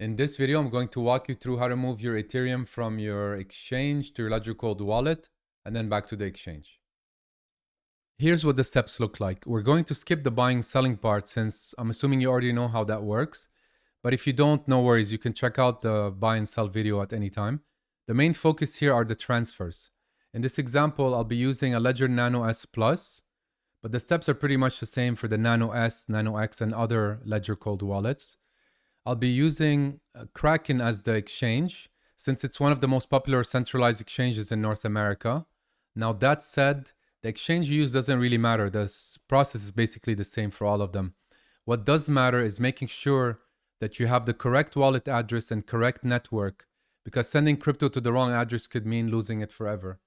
In this video, I'm going to walk you through how to move your Ethereum from your exchange to your Ledger Cold wallet and then back to the exchange. Here's what the steps look like. We're going to skip the buying selling part since I'm assuming you already know how that works. But if you don't, no worries, you can check out the buy and sell video at any time. The main focus here are the transfers. In this example, I'll be using a Ledger Nano S Plus, but the steps are pretty much the same for the Nano S, Nano X, and other Ledger Cold wallets. I'll be using Kraken as the exchange since it's one of the most popular centralized exchanges in North America. Now that said, the exchange you use doesn't really matter. The process is basically the same for all of them. What does matter is making sure that you have the correct wallet address and correct network, because sending crypto to the wrong address could mean losing it forever.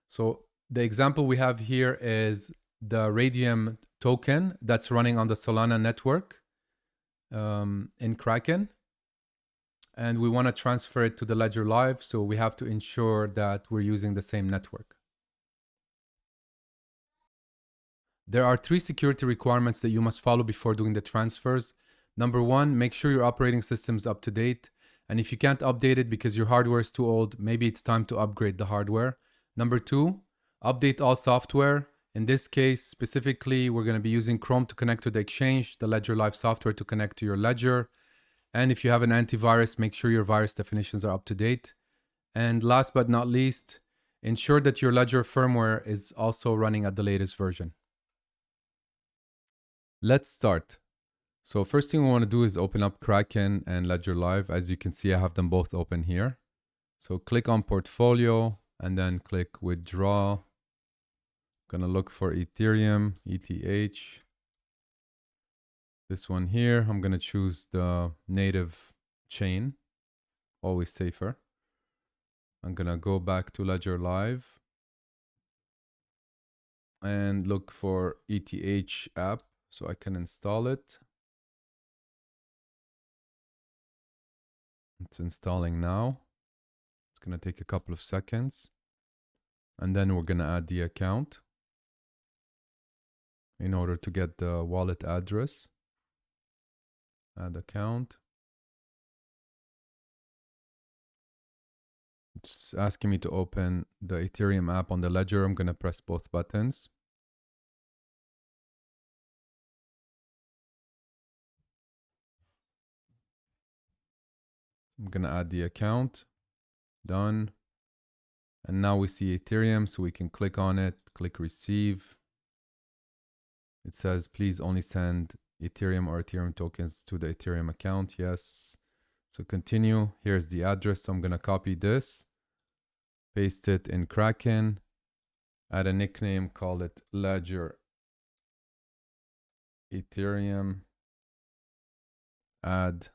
So the example we have here is the Radium token that's running on the Solana network in Kraken. And we want to transfer it to the Ledger Live, so we have to ensure that we're using the same network. There are 3 security requirements that you must follow before doing the transfers. Number 1, make sure your operating system is up to date. And if you can't update it because your hardware is too old, maybe it's time to upgrade the hardware. Number 2, update all software. In this case, specifically, we're going to be using Chrome to connect to the exchange, the Ledger Live software to connect to your ledger. And if you have an antivirus, make sure your virus definitions are up to date. And last but not least, ensure that your Ledger firmware is also running at the latest version. Let's start. So first thing we want to do is open up Kraken and Ledger Live. As you can see, I have them both open here. So click on Portfolio and then click Withdraw. Gonna look for Ethereum, ETH. This one here, I'm gonna choose the native chain, always safer. I'm gonna go back to Ledger Live and look for ETH app so I can install it. It's installing now. It's gonna take a couple of seconds. And then we're gonna add the account in order to get the wallet address. Add account. It's asking me to open the Ethereum app on the Ledger. I'm going to press both buttons. I'm going to add the account. Done. And now we see Ethereum, so we can click on it, click receive. It says, please only send Ethereum or Ethereum tokens to the Ethereum account. Yes. So continue. Here's the address. So I'm going to copy this, paste it in Kraken, add a nickname, call it Ledger Ethereum, add.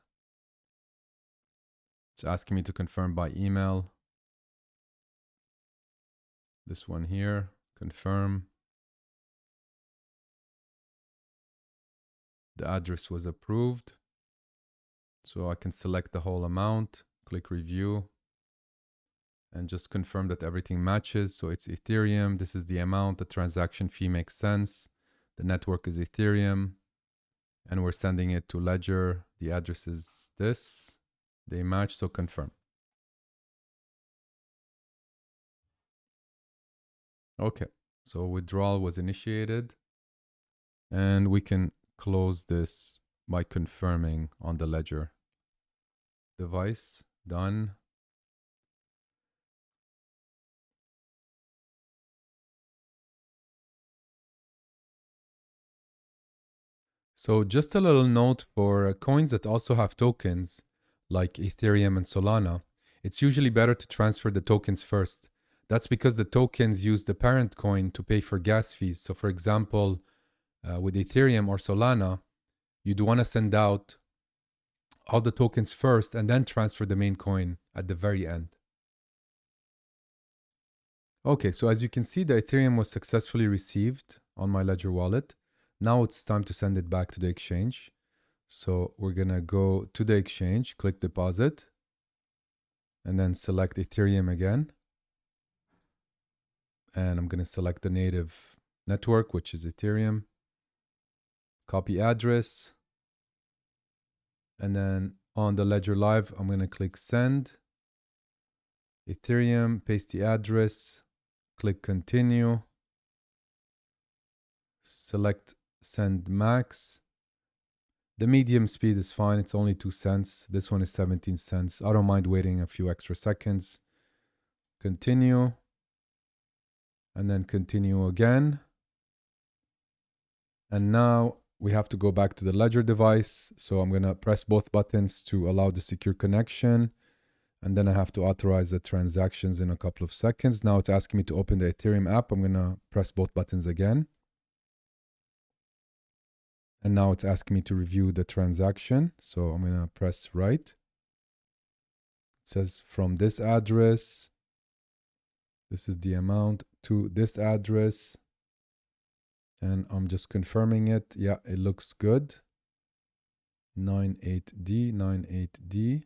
It's asking me to confirm by email. This one here, confirm. The address was approved. So I can select the whole amount, click review, and just confirm that everything matches. So it's Ethereum. This is the amount. The transaction fee makes sense. The network is Ethereum. And we're sending it to Ledger. The address is this. They match, so confirm. Okay, so withdrawal was initiated. And we can close this by confirming on the Ledger device. Done. So just a little note for coins that also have tokens, like Ethereum and Solana, it's usually better to transfer the tokens first. That's because the tokens use the parent coin to pay for gas fees. So for example, with Ethereum or Solana, you'd want to send out all the tokens first and then transfer the main coin at the very end. Okay, so as you can see, the Ethereum was successfully received on my Ledger wallet. Now it's time to send it back to the exchange. So we're gonna go to the exchange, click deposit, and then select Ethereum again. And I'm gonna select the native network, which is Ethereum. Copy address. And then on the Ledger Live. I'm going to click send. Ethereum, paste the address, click continue. Select send max. The medium speed is fine. It's only 2 cents. This one is 17 cents. I don't mind waiting a few extra seconds. Continue. And then continue again. And now we have to go back to the Ledger device. So I'm going to press both buttons to allow the secure connection. And then I have to authorize the transactions in a couple of seconds. Now it's asking me to open the Ethereum app. I'm going to press both buttons again. And now it's asking me to review the transaction. So I'm going to press right. It says from this address, this is the amount, to this address. And I'm just confirming it. Yeah, it looks good. 98D, 98D.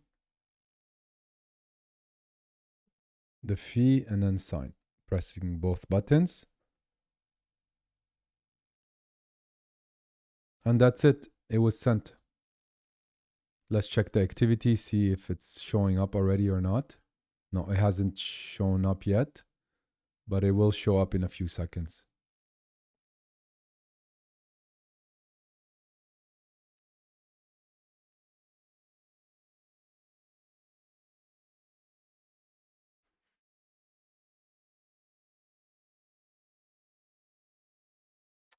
The fee, and then sign. Pressing both buttons. And that's it. It was sent. Let's check the activity, see if it's showing up already or not. No, it hasn't shown up yet, but it will show up in a few seconds.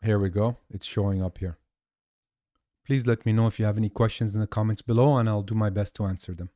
Here we go. It's showing up here. Please let me know if you have any questions in the comments below, and I'll do my best to answer them.